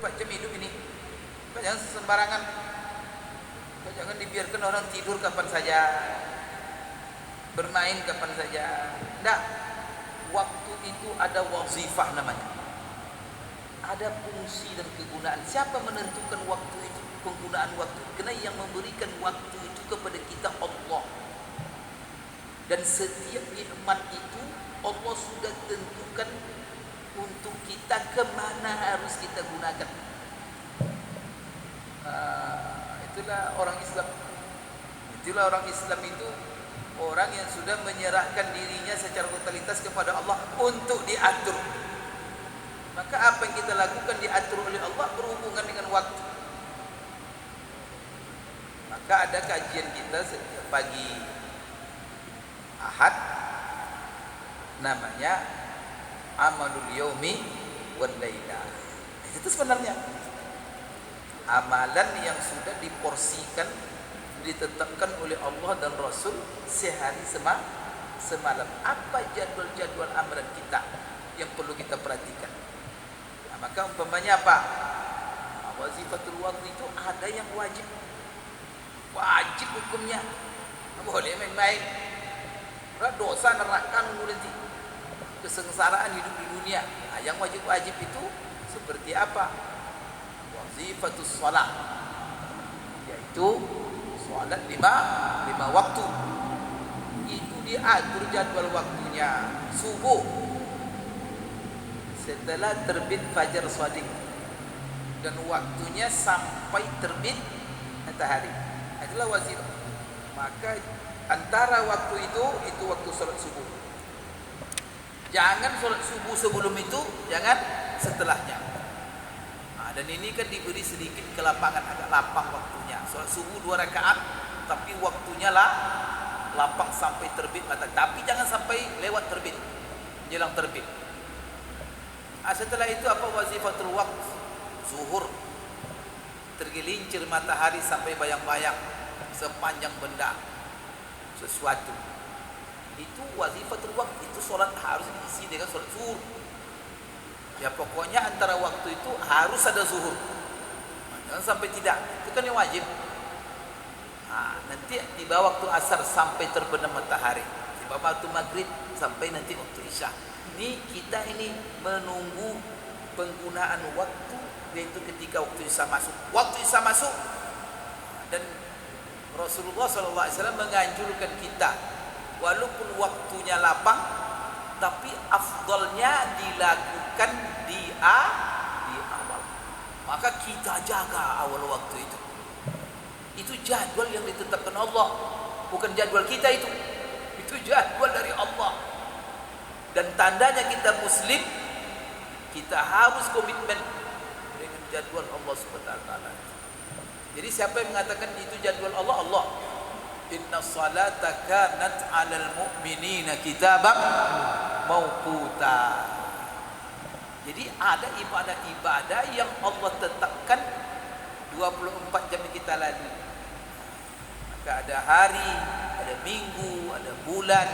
24 jam hidup ini. Kau jangan sembarangan. Kau jangan dibiarkan orang tidur kapan saja, bermain kapan saja. Tidak. Waktu itu ada wazifah namanya. Ada fungsi dan kegunaan. Siapa menentukan waktu itu, penggunaan waktu? Karena yang memberikan waktu itu kepada kita Allah. Dan setiap nikmat itu Allah sudah tentukan untuk kita kemana harus kita gunakan. Itulah orang Islam. Itulah orang Islam itu orang yang sudah menyerahkan dirinya secara totalitas kepada Allah untuk diatur. Maka apa yang kita lakukan diatur oleh Allah berhubungan dengan waktu. Maka ada kajian kita setiap pagi Ahad, namanya Amalul Yaumi wan Laila. Itu sebenarnya amalan yang sudah diporsikan, ditetapkan oleh Allah dan Rasul sehari semalam. Apa jadwal-jadwal amalan kita yang perlu kita perhatikan? Nah, maka umpamanya apa? Wazifatul waktu itu ada yang wajib. Wajib hukumnya. Boleh main-main. Dosa neraka nanti. Kesengsaraan hidup di dunia. Nah, yang wajib-wajib itu seperti apa? Wazifatus shalah, yaitu salat lima waktu. Itu diatur jadwal waktunya. Subuh setelah terbit fajar shadiq dan waktunya sampai terbit matahari. Itulah wazifah. Maka antara waktu itu waktu salat subuh. Jangan salat subuh sebelum itu, jangan setelahnya. Nah, dan ini kan diberi sedikit kelapangan, agak lapang waktunya. Salat subuh 2 rakaat, tapi waktunya lapang sampai terbit matahari. Tapi jangan sampai lewat terbit, jelang terbit. Nah, setelah itu apa wazifatul waqt? Zuhur. Tergelincir matahari sampai bayang-bayang sepanjang benda sesuatu. Itu wazifatul waqt, itu solat harus diisi dengan solat zuhur. Ya pokoknya antara waktu itu harus ada zuhur. Jangan sampai tidak. Itu kan yang wajib. Nah, nanti tiba waktu asar sampai terbenam matahari. Tiba waktu maghrib sampai nanti waktu isya. Ini kita ini menunggu penggunaan waktu, yaitu ketika waktu isya masuk. Waktu isya masuk dan Rasulullah SAW menganjurkan kita, walaupun waktunya lapang, tapi afdalnya dilakukan di awal. Maka kita jaga awal waktu itu. Itu jadwal yang ditetapkan Allah, bukan jadwal kita itu. Itu jadwal dari Allah. Dan tandanya kita Muslim, kita harus komitmen dengan jadwal Allah SWT. Jadi siapa yang mengatakan itu jadwal Allah? Allah. Inna salata kanat 'alal mu'minina kitaban mauquta. Jadi ada ibadah-ibadah yang Allah tetapkan 24 jam yang kita lalui. Maka ada hari, ada minggu, ada bulan.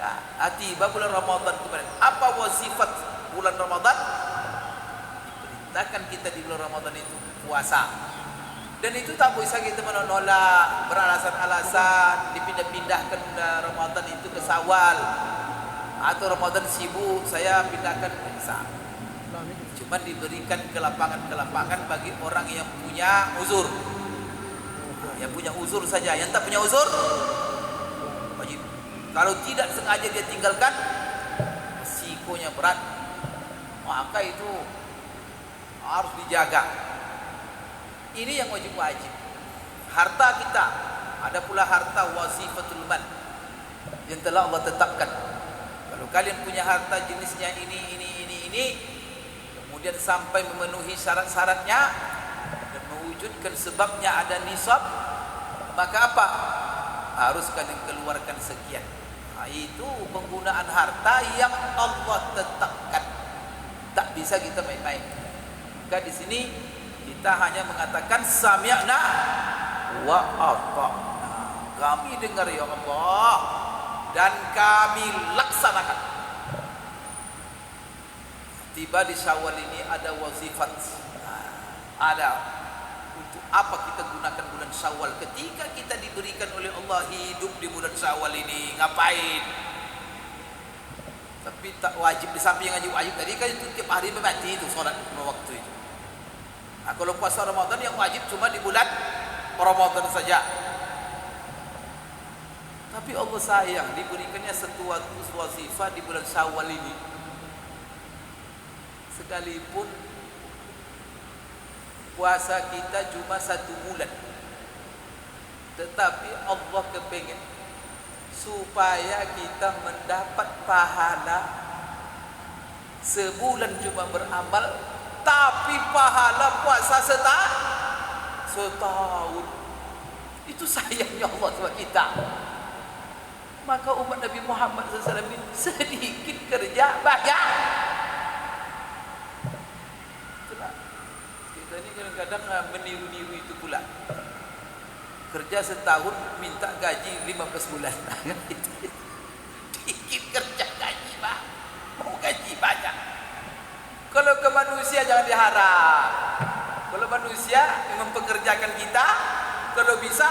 Nah, tiba bulan Ramadan kemarin. Apa wazifat bulan Ramadan? Diperintahkan kita di bulan Ramadan itu puasa. Dan itu tak bisa kita menolak beralasan-alasan dipindah-pindahkan Ramadan itu ke Syawal, atau Ramadan sibuk saya pindahkan ke Isa. Cuma diberikan kelapangan-kelapangan bagi orang yang punya uzur. Yang punya uzur saja, yang tak punya uzur wajib. Kalau tidak sengaja dia tinggalkan, risikonya berat. Maka itu harus dijaga. Ini yang wajib-wajib. Harta kita, ada pula harta wazifatul mal yang telah Allah tetapkan. Kalau kalian punya harta jenisnya ini, kemudian sampai memenuhi syarat-syaratnya dan mewujudkan sebabnya ada nisab, maka apa? Harus kalian keluarkan sekian. Nah, itu penggunaan harta yang Allah tetapkan. Tak bisa kita main-main. Maka di sini kita hanya mengatakan sami'na wa ata'na. Kami dengar ya Allah dan kami laksanakan. tiba di Syawal ini ada wazifat. Ada untuk apa kita gunakan bulan Syawal ketika kita diberikan oleh Allah hidup di bulan Syawal ini, ngapain? Tapi tak wajib, di samping yang wajib tadi kan itu tiap hari mati itu sholat waktu itu. Nah, kalau puasa Ramadan yang wajib cuma di bulan Ramadan saja. Tapi Allah sayang diberikannya satu wazifah di bulan Syawal ini. Sekalipun puasa kita cuma 1 bulan, tetapi Allah kepengen supaya kita mendapat pahala sebulan cuma beramal, tapi pahala puasa setahun. Itu sayangnya Allah sama kita. Maka umat Nabi Muhammad SAW ini sedikit kerja banyak. Kita ini kadang-kadang meniru-niru itu pula. Kerja setahun minta gaji 15 bulan. Dikit kerja gaji bah, mau gaji banyak. Kalau ke manusia jangan diharap. Kalau manusia yang mempekerjakan kita, kalau bisa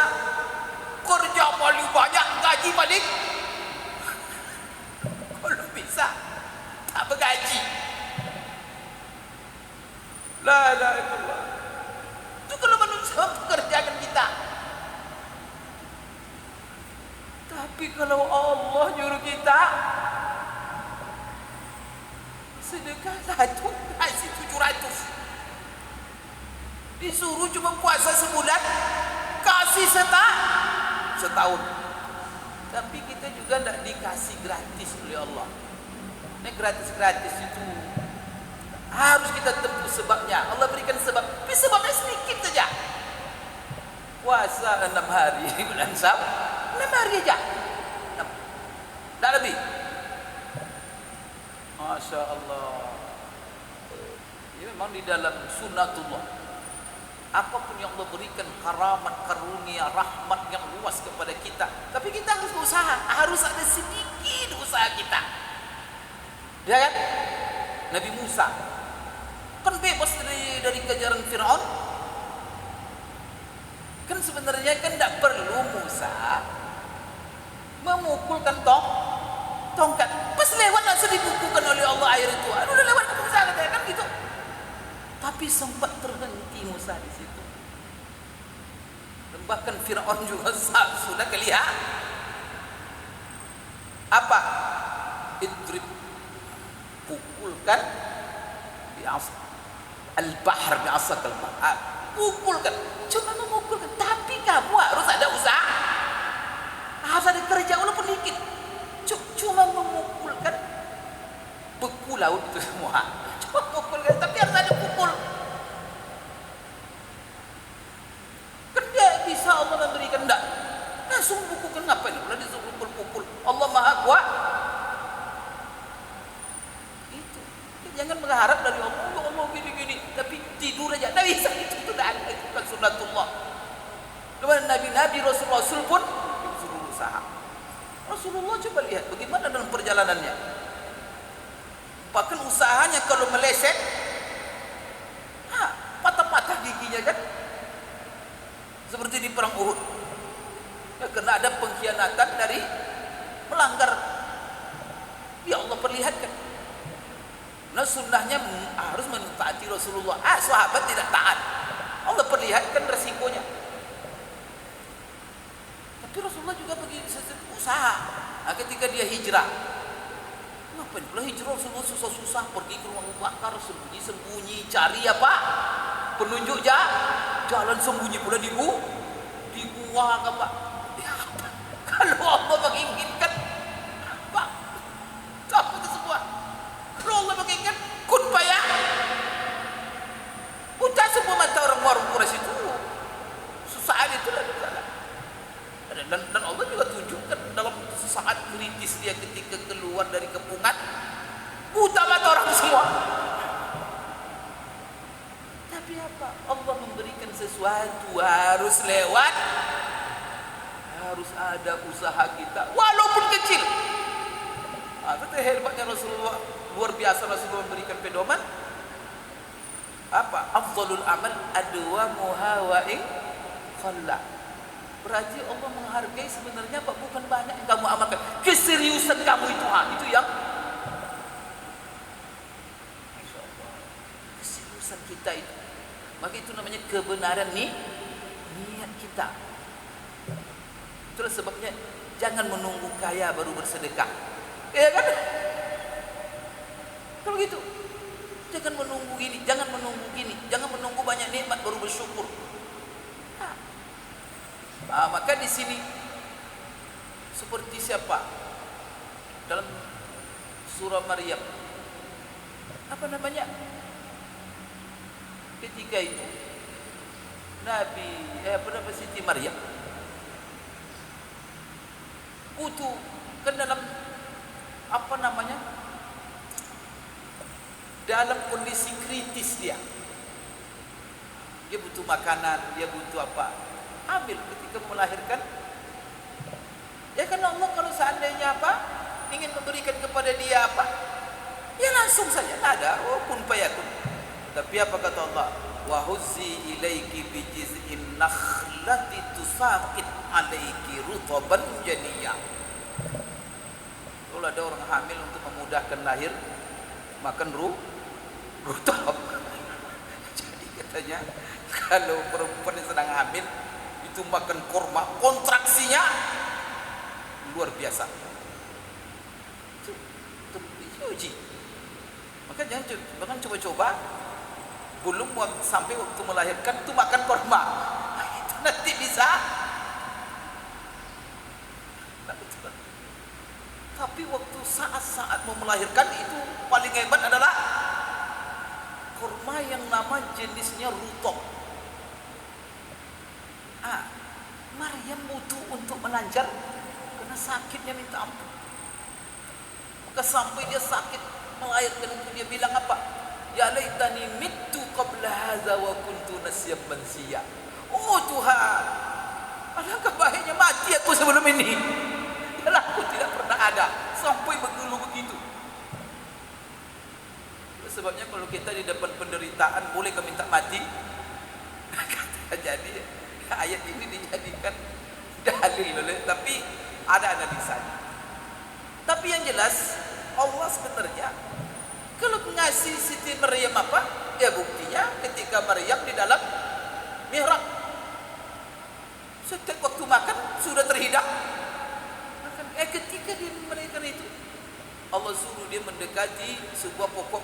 kerja paling banyak, gaji paling. Kalau bisa tak bergaji. La ilaha illallah. Itu kalau manusia mempekerjakan kita. Tapi kalau Allah nyuruh kita sedekah 1 kasih 700. Disuruh cuma puasa sebulan, kasih setahun. Tapi kita juga tidak dikasih gratis oleh Allah. Ini gratis-gratis itu harus kita tempuh sebabnya. Allah berikan sebab, tapi sebabnya sedikit saja. Puasa 6 hari bulan Syawal, 6 hari aja, tak lebih. Masya Allah. Ini memang di dalam sunnatullah. Apapun yang Allah berikan, karamat, karunia, rahmat yang luas kepada kita, tapi kita harus berusaha, harus ada sedikit usaha kita. Ya kan? Nabi Musa kan bebas dari kejaran Fir'aun. Kan sebenarnya kan tidak perlu Musa memukulkan tongkat. Pas lewat langsung dibukukan oleh Allah air itu. Aduh, udah lewat Musa katanya kan gitu. Tapi sempat terhenti Musa di situ. Dan bahkan Fir'aun juga sudah kelihatan. Apa? Idrib, pukulkan di al-bahr bi asakal bahr. Pukulkan, cuma memukulkan. Tapi kamu harus ada usaha, harus ada kerja walaupun dikit. Cuma memukulkan beku laut itu semua. Cuma memukulkan, tapi harus ada pukul. Kan dia bisa Allah memberikan, enggak langsung pukulkan, ngapain? Udah disuruh pukul. Allah Maha Kuat. Itu jangan mengharap dari Allah gini, tapi tidur aja. Tidak bisa, itu tidak ada. Itu kan sunnatullah. Kemudian Nabi Rasul pun disuruh usaha. Rasulullah coba lihat bagaimana dalam perjalanannya. Bahkan usahanya kalau meleset, patah-patah giginya kan. Seperti di perang Uhud. Ya, karena ada pengkhianatan dari melanggar. Ya Allah perlihatkan. Nah sunnahnya harus mentaati Rasulullah. Sahabat tidak taat. Allah perlihatkan resikonya. Tapi Rasulullah juga bagi usaha. Nah, ketika dia hijrah, ngapain pula hijrah Rasulullah susah-susah pergi ke rumah Abu Bakar, sembunyi-sembunyi cari apa? Penunjuk jalan sembunyi pula dibuang apa? Ya, kalau Allah menginginkan apa? Apa itu semua? Kalau Allah menginginkan kun payah. Buta semua mata orang-orang Quraisy itu. Sesaat itu dah salah. Dan Allah juga tunjukkan dalam saat kritis dia ketika keluar dari kepungan, buta mata orang semua. Tapi apa? Allah memberikan sesuatu harus lewat, harus ada usaha kita walaupun kecil. Itu hebatnya Rasulullah. luar biasa Rasulullah memberikan pedoman apa? Afdhalul amal adwamuha wa in qalla. Berarti Allah menghargai sebenarnya apa? Bukan banyak yang kamu amalkan, keseriusan kamu itu, itu yang keseriusan kita itu. Maka itu namanya kebenaran niat kita. Itulah sebabnya jangan menunggu kaya baru bersedekah. Ya kan? Kalau gitu, jangan menunggu gini, jangan menunggu gini, jangan menunggu banyak nikmat baru bersyukur. Maka di sini seperti siapa dalam surah Maryam, apa namanya? Ketika itu Siti Maryam butuh kan dalam apa namanya? Dalam kondisi kritis dia butuh makanan, dia butuh apa? Hamil ketika melahirkan. Ya kan Allah kalau seandainya apa? Ingin memberikan kepada dia apa? Ya langsung saja, ada, kun fayakun. Tapi apa kata Allah? Wa huzzi ilaiki bi jiz'in nakhlati tusaqit alaiki rutaban janiyya. Kalau ada orang hamil untuk memudahkan lahir, makan rutab. Jadi katanya kalau perempuan yang sedang hamil itu makan korma, kontraksinya luar biasa. Itu diuji. Maka jangan coba-coba belum sampai waktu melahirkan itu makan korma. Itu nanti bisa. Tapi waktu saat-saat mau melahirkan itu paling hebat adalah kurma yang nama jenisnya rutok. Maryam butuh untuk melanjar karena sakitnya minta ampun. Maka sampai dia sakit melahirkan itu dia bilang apa? Ya laitani mittu qabla hadza wa kuntu nasyan mansiya. Oh Tuhan, alangkah baiknya mati aku sebelum ini. Karena aku tidak pernah ada sampai mengeluh begitu. Sebabnya kalau kita di depan penderitaan boleh minta mati. Jadi ayat ini dijadikan dalil oleh, tapi ada analisanya. Tapi yang jelas Allah sebenarnya kalau ngasih Siti Maryam apa? Ya buktinya ketika Maryam di dalam mihrab. Setiap waktu makan sudah terhidang. Ketika dia menaikkan itu, Allah suruh dia mendekati sebuah pokok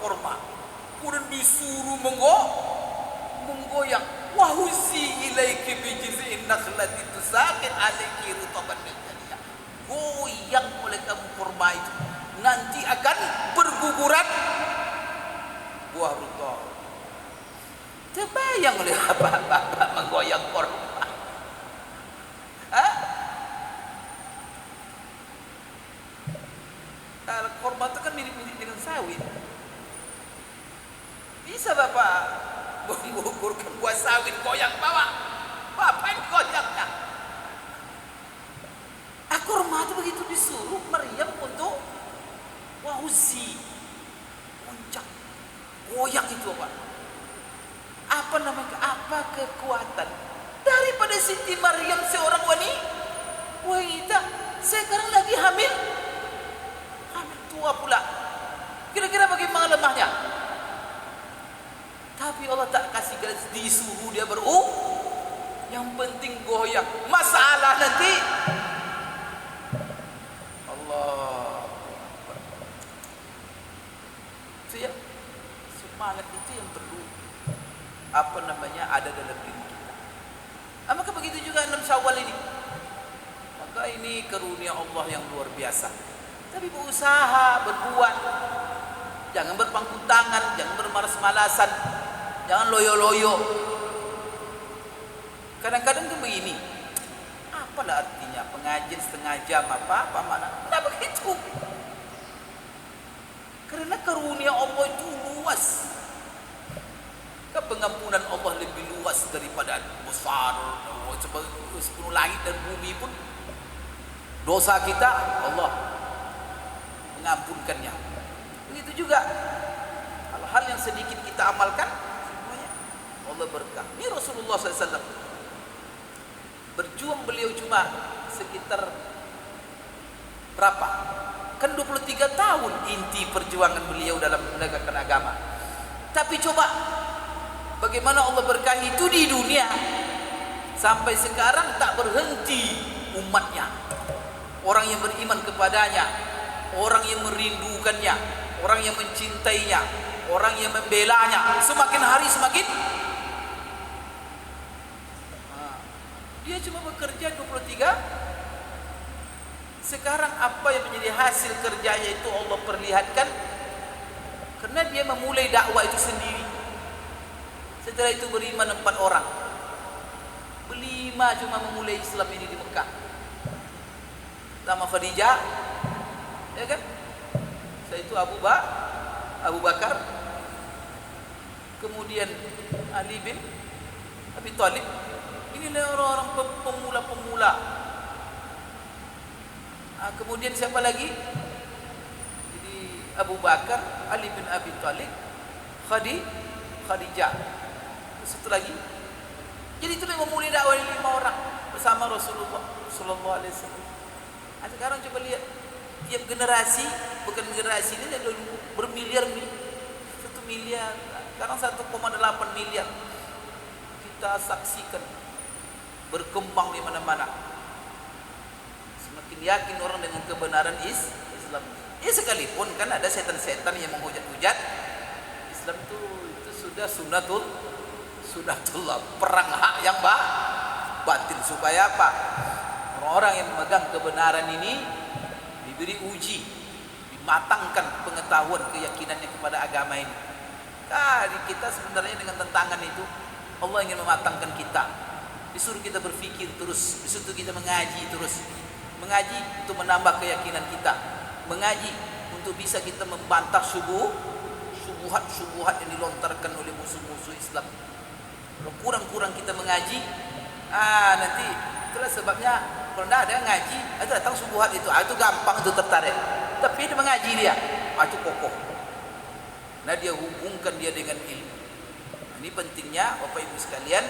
korma. Kemudian disuruh menggoyang. Wahusi ilaiki bijiz'in nakhlati tusaqit alaiki rutaban janiyya. Goyang oleh kamu korma itu, nanti akan berguguran buah rutab. Terbayang oleh bapak menggoyang korma. Korma itu kan mirip-mirip dengan sawit. Bisa bapak menggugurkan buah sawit goyang bawah? Bapak yang goyangnya. Korma itu begitu disuruh Maryam untuk wahuzi, puncak, goyang itu apa? Apa namanya? Apa kekuatan daripada Siti Maryam seorang wanita sekarang lagi hamil tua pula. Kira-kira bagaimana lemahnya? Tapi Allah tak kasih garis, disuruh dia yang penting goyang. Masalah nanti Allah. Itu ya, semangat itu yang perlu ada dalam diri kita. Maka begitu juga 6 Syawal ini. Maka ini karunia Allah yang luar biasa. Tapi berusaha, berbuat. Jangan berpangku tangan, jangan bermalas-malasan, jangan loyo-loyo. Kadang-kadang tuh begini, apalah artinya pengajian setengah jam apa mana? Nah begitu. Karena karunia Allah itu luas. Pengampunan Allah lebih luas daripada besar, sepenuh langit dan bumi pun. Dosa kita Allah mengampunkannya. Begitu juga hal-hal yang sedikit kita amalkan, semuanya Allah berkah. Ini Rasulullah SAW berjuang, beliau cuma sekitar berapa? Kan 23 tahun inti perjuangan beliau dalam menegakkan agama. Tapi coba bagaimana Allah berkahi itu di dunia. Sampai sekarang tak berhenti umatnya, orang yang beriman kepadanya, orang yang merindukannya, orang yang mencintainya, orang yang membelanya. Semakin hari semakin dia cuma bekerja 23. Sekarang apa yang menjadi hasil kerjanya itu Allah perlihatkan, karena dia memulai dakwah itu sendiri. Setelah itu beriman 4 orang, 5 cuma memulai Islam ini di Mekah. Pertama Khadijah, ya kan? Setelah itu Abu Bakar, kemudian Ali bin Abi Thalib. Inilah orang-orang pemula-pemula. Kemudian siapa lagi? Jadi Abu Bakar, Ali bin Abi Thalib, Khadijah. Satu lagi. Jadi itu yang memulai dakwah 5 orang bersama Rasulullah sallallahu alaihi wasallam. Sekarang coba lihat, tiap generasi, bukan generasi ini dulu bermiliar-miliar, 1 miliar, sekarang 1,8 miliar. Kita saksikan berkembang di mana-mana. Semakin yakin orang dengan kebenaran Islam. Ya sekalipun kan ada setan-setan yang menghujat-hujat Islam itu sudah sunatullah, perang hak yang batin. Supaya apa? Orang-orang yang memegang kebenaran ini diberi uji, dimatangkan pengetahuan keyakinannya kepada agama ini. Kita sebenarnya dengan tentangan itu Allah ingin mematangkan kita. Disuruh kita berpikir terus, disuruh kita mengaji terus. Mengaji untuk menambah keyakinan kita. Mengaji untuk bisa kita membantah syubhat yang dilontarkan oleh musuh-musuh Islam. Kalau kurang-kurang kita mengaji, nanti itulah sebabnya kalau tidak ada ngaji, itu datang syubhat itu gampang itu tertarik. Tapi dia mengaji dia, itu kokoh. Nah dia hubungkan dia dengan ilmu. Ini pentingnya Bapak Ibu sekalian,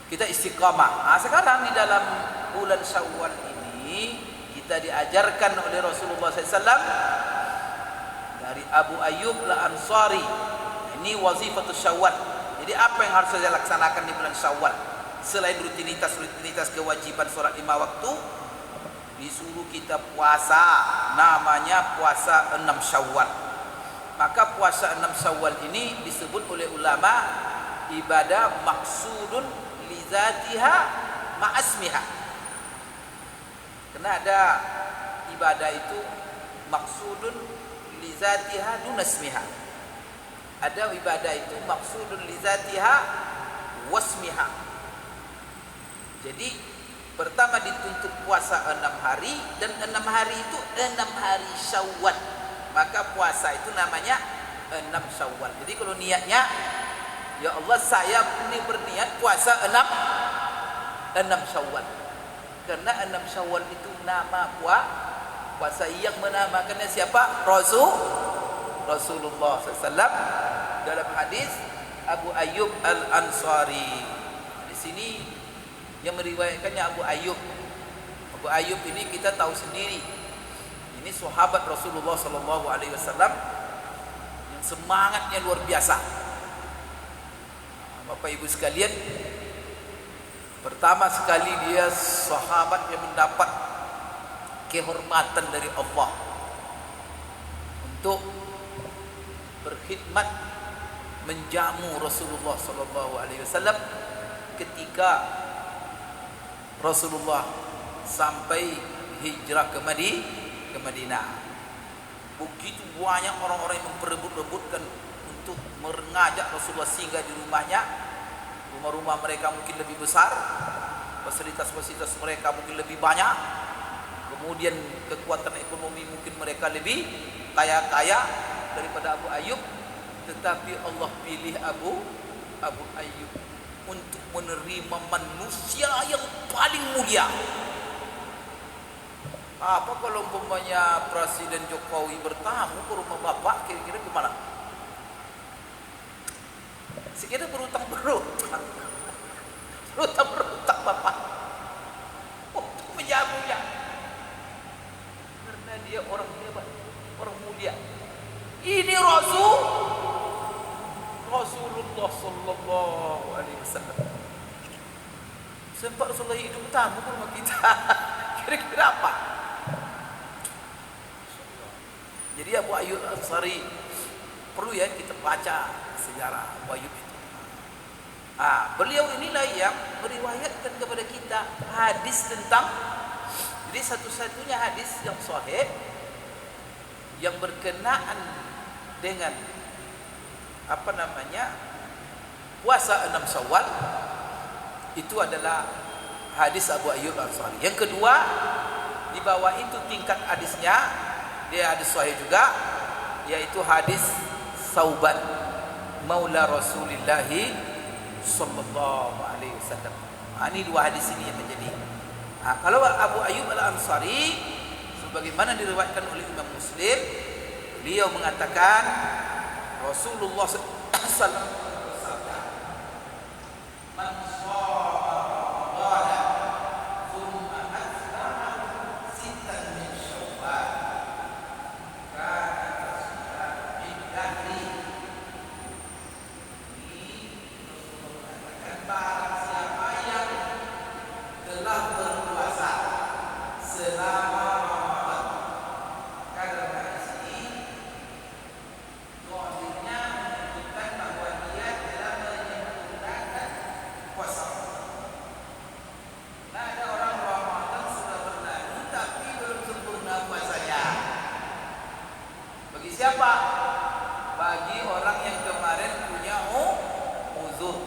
kita istiqamah. Sekarang di dalam bulan Syawal ini kita diajarkan oleh Rasulullah SAW dari Abu Ayyub Al-Ansari. Ini wazifatul Syawal. Jadi apa yang harus saya laksanakan di bulan Syawal? Selain rutinitas kewajiban sholat 5 waktu, disuruh kita puasa, namanya puasa 6 Syawal. Maka puasa 6 Syawal ini disebut oleh ulama ibadah maksudun li zatiha ma'asmiha. Karena ada ibadah itu maksudun li zatiha dunasmiha. Ada ibadah itu maksudun li zatiha wasmiha. Jadi pertama dituntut puasa 6 hari, dan 6 hari itu 6 hari Syawal. Maka puasa itu namanya 6 Syawal. Jadi kalau niatnya, ya Allah saya ini berniat puasa 6 Syawal. Karena 6 Syawal itu nama puasa yang menamakannya siapa? Rasulullah SAW dalam hadis Abu Ayyub Al-Ansari. Di sini yang meriwayatkannya Abu Ayyub. Abu Ayyub ini kita tahu sendiri. Ini sahabat Rasulullah SAW yang semangatnya luar biasa. Bapak Ibu sekalian, pertama sekali dia sahabat yang mendapat kehormatan dari Allah untuk berkhidmat menjamu Rasulullah SAW ketika Rasulullah sampai hijrah ke Madinah. Begitu banyak orang-orang yang memperebut-rebutkan untuk mengajak Rasulullah singgah di rumahnya. Rumah-rumah mereka mungkin lebih besar, fasilitas-fasilitas mereka mungkin lebih banyak, kemudian kekuatan ekonomi mungkin mereka lebih kaya-kaya daripada Abu Ayyub. Tetapi Allah pilih Abu Ayyub untuk menerima manusia yang paling mulia. Apa kalau umpamanya Presiden Jokowi bertamu ke rumah bapak, kira-kira gimana? Sekira berutang berutang bapak untuk menjamunya, karena dia orang hebat, orang mulia. Ini Rasulullah Sallallahu Alaihi Wasallam. Sempat Rasulullah hidup tamu ke rumah kita. Kira-kira apa? Jadi Abu Ayyub Al-Ansari perlu ya kita baca sejarah Abu Ayyub itu. Beliau inilah yang meriwayatkan kepada kita hadis tentang, jadi satu-satunya hadis yang sahih yang berkenaan dengan puasa 6 Syawal itu adalah hadis Abu Ayyub Al-Ansari. Yang kedua, di bawah itu tingkat hadisnya dia hadis sahih juga, yaitu hadis Sauban Maula Rasulullah Sallallahu Alaihi Wasallam. Ini dua hadis ini yang menjadi. Kalau Abu Ayyub Al-Ansari, sebagaimana diriwayatkan oleh Imam Muslim, beliau mengatakan Rasulullah SAW siapa? Bagi orang yang kemarin punya uzur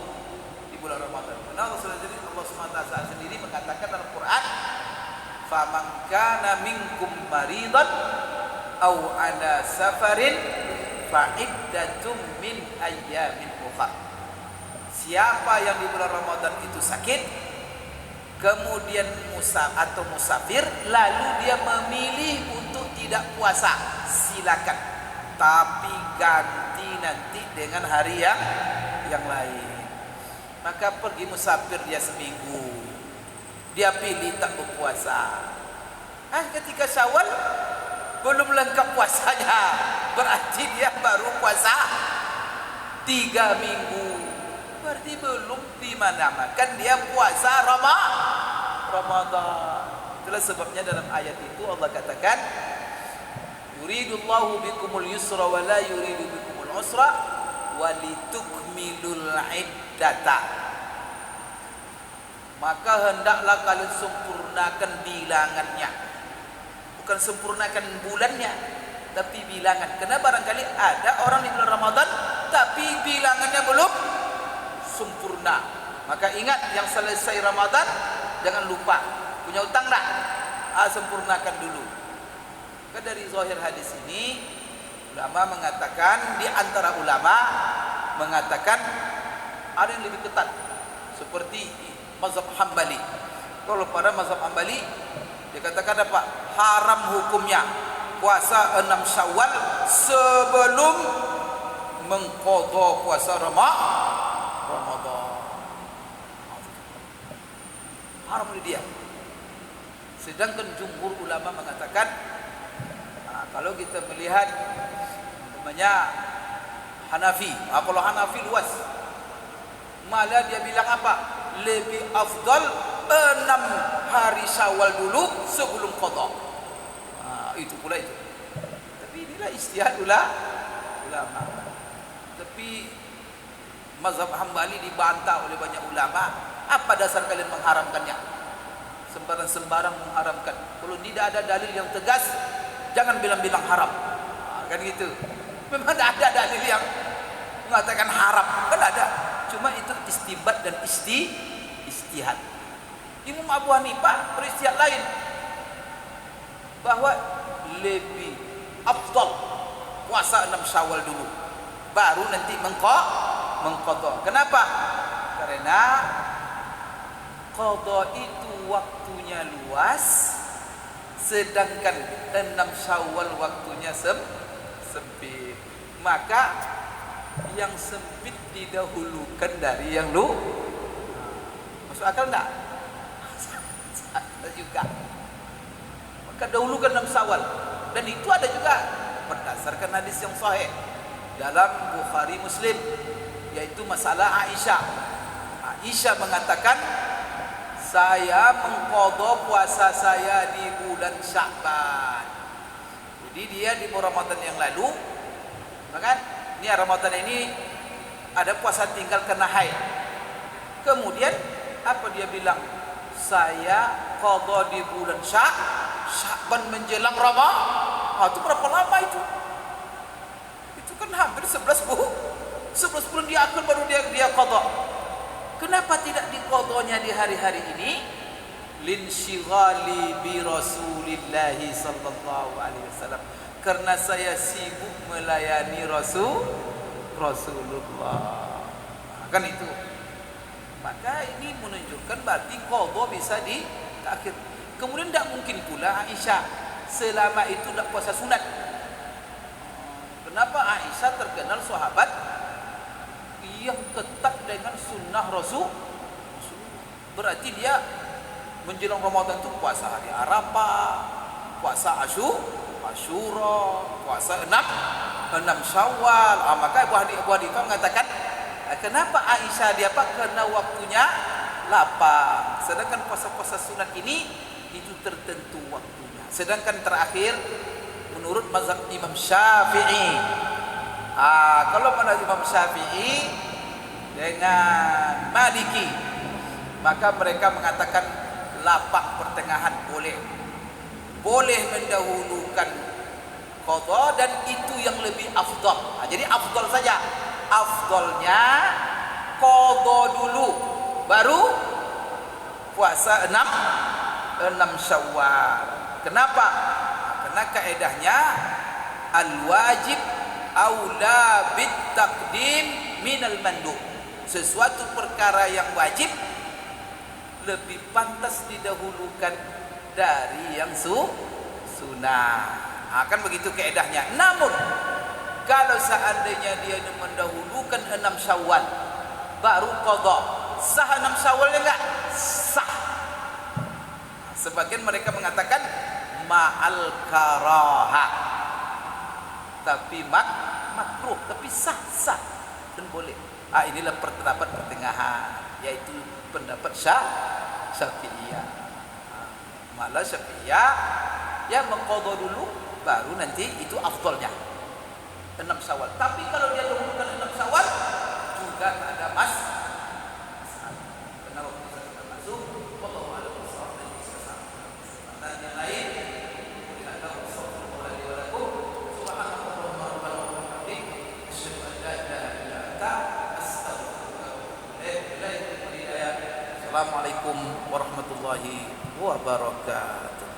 di bulan Ramadan. Karena Allah SWT sendiri mengatakan dalam Quran, "Faman kana minkum maridan aw ala safarin fa iddatum min ayyamin ukhra." Siapa yang di bulan Ramadan itu sakit, kemudian musafir, lalu dia memilih untuk tidak puasa, silakan. Tapi ganti nanti dengan hari yang lain. Maka pergi musafir dia seminggu, dia pilih tak berpuasa. Ketika Syawal belum lengkap puasanya, berarti dia baru puasa 3 minggu. Berarti belum dinamakan dia puasa Ramadan. Itulah sebabnya dalam ayat itu Allah katakan, yuridullahu bikumul yusra wa la yuridu bikumul usra wa litukmilul iddata. Maka hendaklah kalian sempurnakan bilangannya. Bukan sempurnakan bulannya, tapi bilangan. Karena barangkali ada orang di bulan Ramadan tapi bilangannya belum sempurna. Maka ingat, yang selesai Ramadan jangan lupa, punya utang dah, sempurnakan dulu. Maka dari zahir hadis ini, ulama mengatakan, di antara ulama mengatakan ada yang lebih ketat, seperti mazhab Hambali. Kalau pada mazhab Hambali dikatakan apa? Haram hukumnya puasa 6 Syawal sebelum mengqadha puasa Ramadan. Haram dia. Sedangkan jumhur ulama mengatakan, kalau kita melihat namanya Hanafi, kalau Hanafi luas, malah dia bilang apa? Lebih afdal 6 hari Syawal dulu sebelum qadha. Itu pula itu. Tapi inilah ijtihad ulama. Tapi mazhab Hambali dibantah oleh banyak ulama. Apa dasar kalian mengharamkannya? Sembarang-sembarang mengharamkan. Kalau tidak ada dalil yang tegas, jangan bilang-bilang haram. Kan gitu. Memang tidak ada dalil yang mengatakan haram. Kan ada. Cuma itu istinbat dan ijtihad. Imam Abu Hanifah beristihad lain, bahwa lebih afdal puasa 6 Syawal dulu, baru nanti mengqadha. Kenapa? Karena qadha itu waktunya luas, sedangkan 6 Syawal waktunya sempit. Maka yang sempit didahulukan dari yang lu. Masuk akal enggak? Ada juga. Maka dahulukan 6 Syawal. Dan itu ada juga berdasarkan hadis yang sahih dalam Bukhari Muslim, yaitu masalah Aisyah. Aisyah mengatakan, saya mengqadha puasa saya di bulan Sya'ban. Jadi dia di Ramadan yang lalu, kan? Ini Ramadan ini ada puasa tinggal kena haid. Kemudian apa dia bilang? Saya qadha di bulan Sya'ban menjelang Ramadan. Itu berapa lama itu? Itu kan hampir 11 bulan dia akal baru dia qadha. Kenapa tidak diqadhanya di hari-hari ini? Linsyighali bi Rasulillah sallallahu alaihi wasallam. Karena saya sibuk melayani Rasulullah. Kan itu. Maka ini menunjukkan berarti qadha bisa ditakhir. Kemudian tidak mungkin pula Aisyah selama itu tidak puasa sunat. Kenapa Aisyah terkenal sahabat yang tetap dengan sunnah Rasul? Berarti dia menjelang Ramadan itu puasa hari Arafah, puasa Asyura, puasa 6 Syawal. Maka Abu Hanifah mengatakan, kenapa Aisyah dia apa? Karena waktunya lapang. Sedangkan puasa-puasa sunat ini itu tertentu waktunya. Sedangkan terakhir menurut mazhab Imam Syafi'i. Kalau mazhab Imam Syafi'i dengan Maliki, maka mereka mengatakan lapang pertengahan boleh mendahulukan qadha, dan itu yang lebih afdal. Jadi afdal saja, afdalnya qadha dulu baru puasa 6 Syawal. Kenapa? Karena kaedahnya al-wajib aula bit taqdim minal mandub. Sesuatu perkara yang wajib lebih pantas didahulukan dari yang sunnah. Kan begitu kaedahnya. Namun kalau seandainya dia mendahulukan 6 Syawal baru qadha, sah 6 Syawalnya enggak? Sah. Sebagian mereka mengatakan ma'al karahah, tapi makruh, tapi sah dan boleh. Inilah pendapat pertengahan, yaitu pendapat Syafi'iyah. Malah Syafi'iyah ya mengqadha dulu baru nanti itu afdalnya 6 Syawal. Tapi kalau dia dahulukan 6 Syawal juga tak ada masalah. Karena waktu sudah masuk, wallahu a'lam bishawab. Dan yang lain kita tahu sallallahu alaihi wa sallam. Subhanallahumma wa bihamdihi, asyhadu an la ilaha illa anta, astaghfiruka wa atubu ilaik. Assalamualaikum warahmatullahi wabarakatuh.